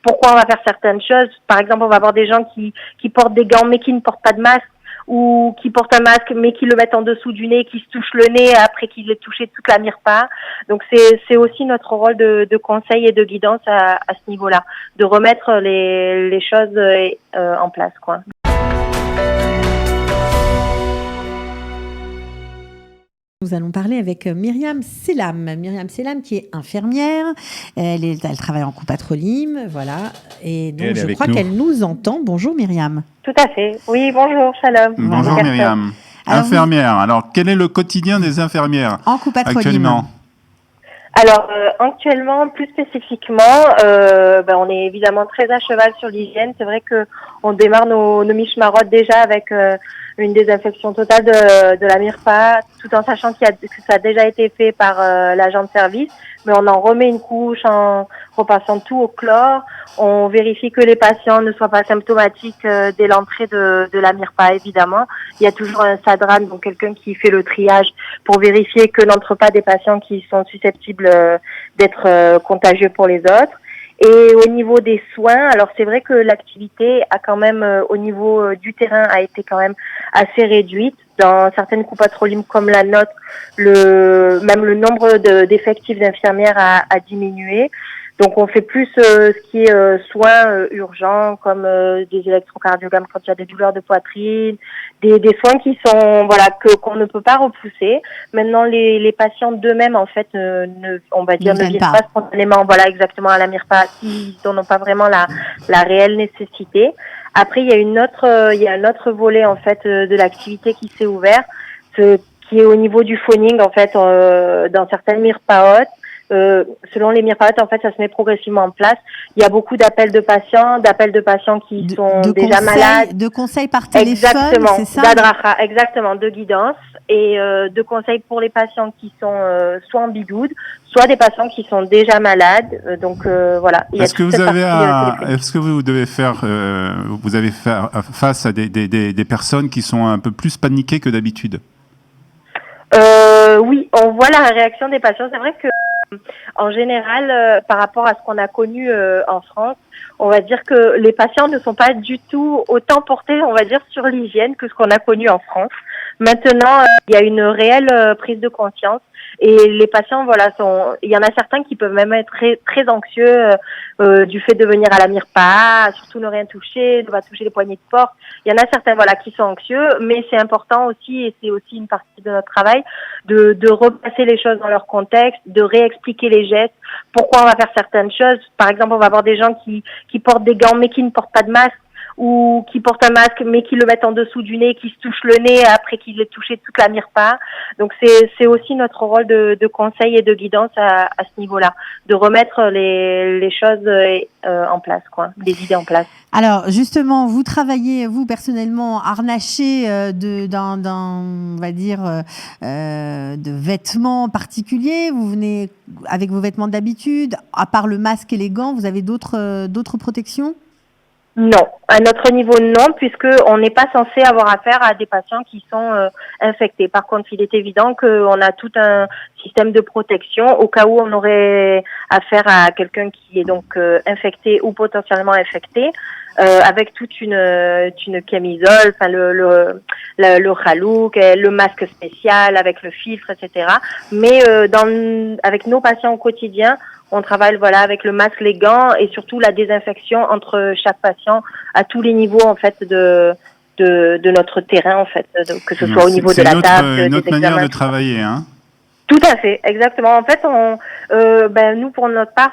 pourquoi on va faire certaines choses. Par exemple, on va avoir des gens qui portent des gants mais qui ne portent pas de masque, ou qui portent un masque mais qui le mettent en dessous du nez, qui se touchent le nez après qu'ils aient touché toute la MIRPA. Donc c'est aussi notre rôle de conseil et de guidance à ce niveau-là, de remettre les choses en place, quoi. Nous allons parler avec Myriam Selam. Myriam Selam qui est infirmière. Elle travaille en Coupatrolime, voilà. Et donc je crois qu'elle nous entend. Bonjour Myriam. Tout à fait. Oui, bonjour, shalom. Bonjour Myriam. Infirmière. Alors, quel est le quotidien des infirmières en Coupatrolime actuellement? Alors, actuellement, plus spécifiquement, on est évidemment très à cheval sur l'hygiène. C'est vrai que on démarre nos michmarotes déjà avec une désinfection totale de la MIRPA, tout en sachant que ça a déjà été fait par l'agent de service, mais on en remet une couche en repassant tout au chlore. On vérifie que les patients ne soient pas symptomatiques dès l'entrée de la MIRPA, évidemment. Il y a toujours un SADRAN, donc quelqu'un qui fait le triage pour vérifier que n'entrent pas des patients qui sont susceptibles d'être contagieux pour les autres. Et au niveau des soins, alors c'est vrai que l'activité a quand même, au niveau du terrain, a été quand même assez réduite. Dans certaines Coupatrolime comme la nôtre, même le nombre d'effectifs d'infirmières a diminué. Donc on fait plus ce qui est soins urgents comme des électrocardiogrammes quand il y a des douleurs de poitrine, des soins qui sont qu'on ne peut pas repousser. Maintenant les patients d'eux-mêmes en fait ne viennent pas spontanément exactement à la MIRPA s'ils n'ont pas vraiment la réelle nécessité. Après il y a un autre volet en fait de l'activité qui s'est ouvert, qui est au niveau du phoning en fait dans certaines MIRPA hautes. Selon les MIRPA, en fait, ça se met progressivement en place. Il y a beaucoup d'appels de patients qui sont déjà malades. De conseils par téléphone, exactement, c'est ça? D'Adracha, exactement, de guidance et de conseils pour les patients qui sont soit en bidoude, soit des patients qui sont déjà malades. Donc voilà. Est-ce que vous devez faire, vous avez fait face à des personnes qui sont un peu plus paniquées que d'habitude? Oui, on voit la réaction des patients. C'est vrai que en général, par rapport à ce qu'on a connu en France, on va dire que les patients ne sont pas du tout autant portés, on va dire, sur l'hygiène que ce qu'on a connu en France. Maintenant, il y a une réelle prise de conscience et les patients, il y en a certains qui peuvent même être très, très anxieux du fait de venir à la MIRPA, surtout ne rien toucher, ne pas toucher les poignées de porte. Il y en a certains, qui sont anxieux, mais c'est important aussi, et c'est aussi une partie de notre travail, de repasser les choses dans leur contexte, de réexpliquer les gestes, pourquoi on va faire certaines choses. Par exemple, on va avoir des gens qui portent des gants mais qui ne portent pas de masque, ou qui portent un masque mais qui le mettent en dessous du nez, qui se touchent le nez après qu'ils aient touché toute la MIRPA. Donc c'est aussi notre rôle de conseil et de guidance à ce niveau-là, de remettre les choses en place, quoi, les idées en place. Alors justement, vous travaillez, vous personnellement, harnaché on va dire, de vêtements particuliers. Vous venez avec vos vêtements d'habitude. À part le masque et les gants, vous avez d'autres protections? Non, à notre niveau non, puisque on n'est pas censé avoir affaire à des patients qui sont infectés. Par contre, il est évident qu'on a tout un système de protection au cas où on aurait affaire à quelqu'un qui est donc infecté ou potentiellement infecté, avec toute une camisole, enfin le khalouk, le masque spécial avec le filtre, etc. Mais avec nos patients au quotidien, on travaille avec le masque, les gants et surtout la désinfection entre chaque patient à tous les niveaux en fait de notre terrain en fait, que ce soit au niveau de la table, c'est une autre manière de travailler, hein. Tout à fait, exactement. En fait, nous pour notre part,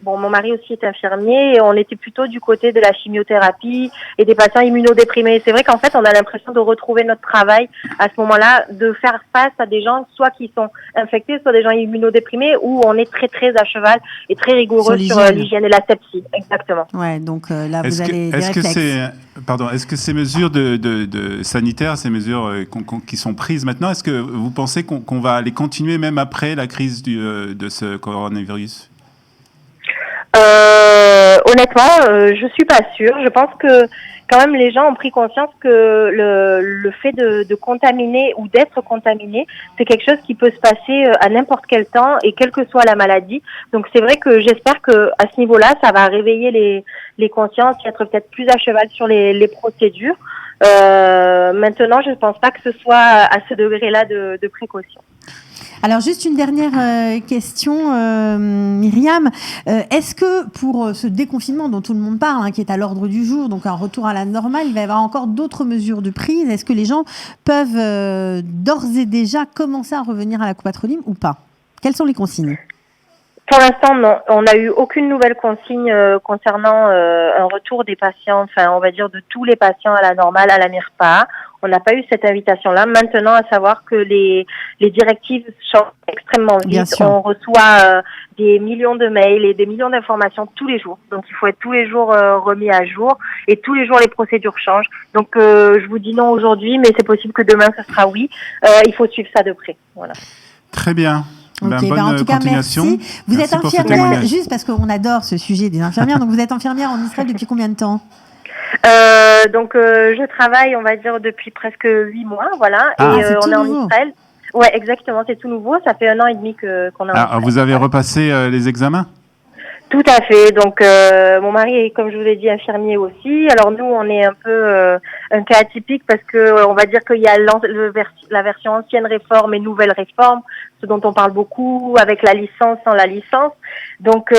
mon mari aussi est infirmier et on était plutôt du côté de la chimiothérapie et des patients immunodéprimés. C'est vrai qu'en fait, on a l'impression de retrouver notre travail à ce moment-là, de faire face à des gens soit qui sont infectés, soit des gens immunodéprimés, où on est très très à cheval et très rigoureux sur l'hygiène et l'asepsie. Exactement. Ouais, donc là vous avez des réflexes. Est-ce que ces mesures de sanitaires, ces mesures qui sont prises maintenant, est-ce que vous pensez qu'on va les continuer même après la crise de ce coronavirus? Honnêtement, je suis pas sûre. Je pense que quand même les gens ont pris conscience que le fait de contaminer ou d'être contaminé, c'est quelque chose qui peut se passer à n'importe quel temps et quelle que soit la maladie. Donc c'est vrai que j'espère que à ce niveau-là, ça va réveiller les consciences et être peut-être plus à cheval sur les procédures. Maintenant, je ne pense pas que ce soit à ce degré-là de précaution. Alors, juste une dernière question, Myriam. Est-ce que pour ce déconfinement dont tout le monde parle, qui est à l'ordre du jour, donc un retour à la normale, il va y avoir encore d'autres mesures de prise? Est-ce que les gens peuvent d'ores et déjà commencer à revenir à la Coupe-Atrolim ou pas? Quelles sont les consignes? Pour l'instant, non. On n'a eu aucune nouvelle consigne concernant un retour des patients, enfin, on va dire de tous les patients à la normale, à la MIRPA. On n'a pas eu cette invitation-là. Maintenant, à savoir que les directives changent extrêmement vite. On reçoit des millions de mails et des millions d'informations tous les jours. Donc, il faut être tous les jours remis à jour et tous les jours, les procédures changent. Donc, je vous dis non aujourd'hui, mais c'est possible que demain, ce sera oui. Il faut suivre ça de près. Voilà. Très bien. Okay, bonne en tout cas, merci. Vous êtes infirmière, juste parce qu'on adore ce sujet des infirmières. Donc, vous êtes infirmière en Israël depuis combien de temps? Donc, je travaille, on va dire, depuis presque 8 mois, voilà. Et on est en Israël. Ouais, exactement, c'est tout nouveau. Ça fait 1 an et demi qu'on est en Israël. Vous avez repassé les examens? Tout à fait. Donc, mon mari est, comme je vous l'ai dit, infirmier aussi. Alors, nous, on est un peu un cas atypique parce que on va dire qu'il y a la version ancienne réforme et nouvelle réforme, ce dont on parle beaucoup, avec la licence, sans la licence. Donc,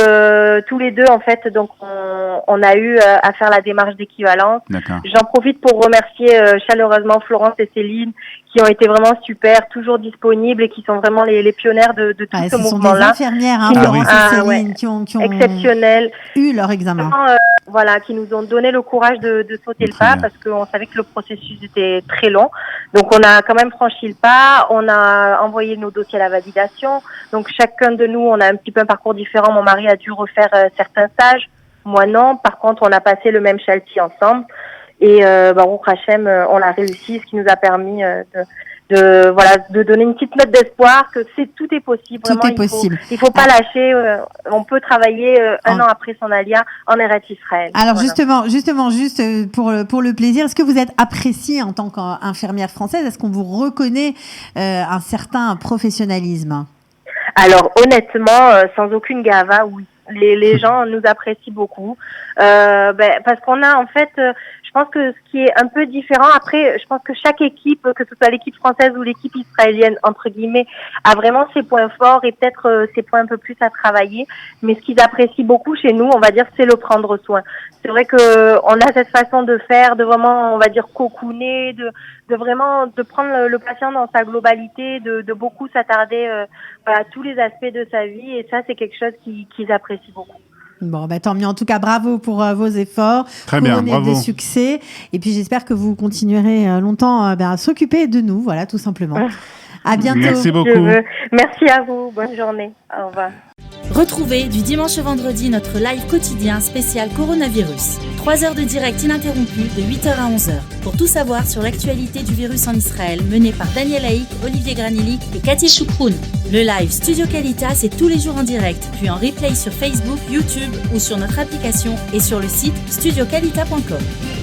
tous les deux, en fait, donc on a eu à faire la démarche d'équivalence. J'en profite pour remercier chaleureusement Florence et Céline, qui ont été vraiment super, toujours disponibles et qui sont vraiment les pionnières de tout ce mouvement-là. Ce sont des infirmières, Florence et Céline, qui ont exceptionnelles, eu leur examen. Vraiment, voilà, qui nous ont donné le courage de sauter le pas parce qu'on savait que le processus était très long. Donc, on a quand même franchi le pas. On a envoyé nos dossiers à la validation. Donc, chacun de nous, on a un petit peu un parcours différent. Mon mari a dû refaire certains stages. Moi, non. Par contre, on a passé le même chalti ensemble. Et Baruch Hashem, on l'a réussi, ce qui nous a permis de donner une petite note d'espoir que tout est possible. Tout est possible. Il faut pas lâcher. On peut travailler un an après son alia en Eretz Israël. Alors voilà. justement, juste pour le plaisir, est-ce que vous êtes appréciée en tant qu'infirmière française? Est-ce qu'on vous reconnaît un certain professionnalisme? Alors honnêtement, sans aucune gava, oui. Les gens nous apprécient beaucoup parce qu'on a en fait, je pense que ce qui est un peu différent, après, je pense que chaque équipe, que ce soit l'équipe française ou l'équipe israélienne, entre guillemets, a vraiment ses points forts et peut-être ses points un peu plus à travailler. Mais ce qu'ils apprécient beaucoup chez nous, on va dire, c'est le prendre soin. C'est vrai que on a cette façon de faire, de vraiment, on va dire, cocooner, de vraiment de prendre le patient dans sa globalité, de beaucoup s'attarder à tous les aspects de sa vie. Et ça, c'est quelque chose qu'ils apprécient beaucoup. Bon, tant mieux. En tout cas, bravo pour vos efforts. Très bien, bravo. Des succès. Et puis, j'espère que vous continuerez longtemps à s'occuper de nous. Voilà, tout simplement. À bientôt. Merci beaucoup. Merci à vous. Bonne journée. Au revoir. Retrouvez du dimanche au vendredi notre live quotidien spécial coronavirus. 3 heures de direct ininterrompu de 8h à 11h. Pour tout savoir sur l'actualité du virus en Israël, mené par Daniel Haïk, Olivier Granillic et Cathy Choukroun. Le live Studio Qualitas, c'est tous les jours en direct, puis en replay sur Facebook, YouTube ou sur notre application et sur le site studioqualita.com.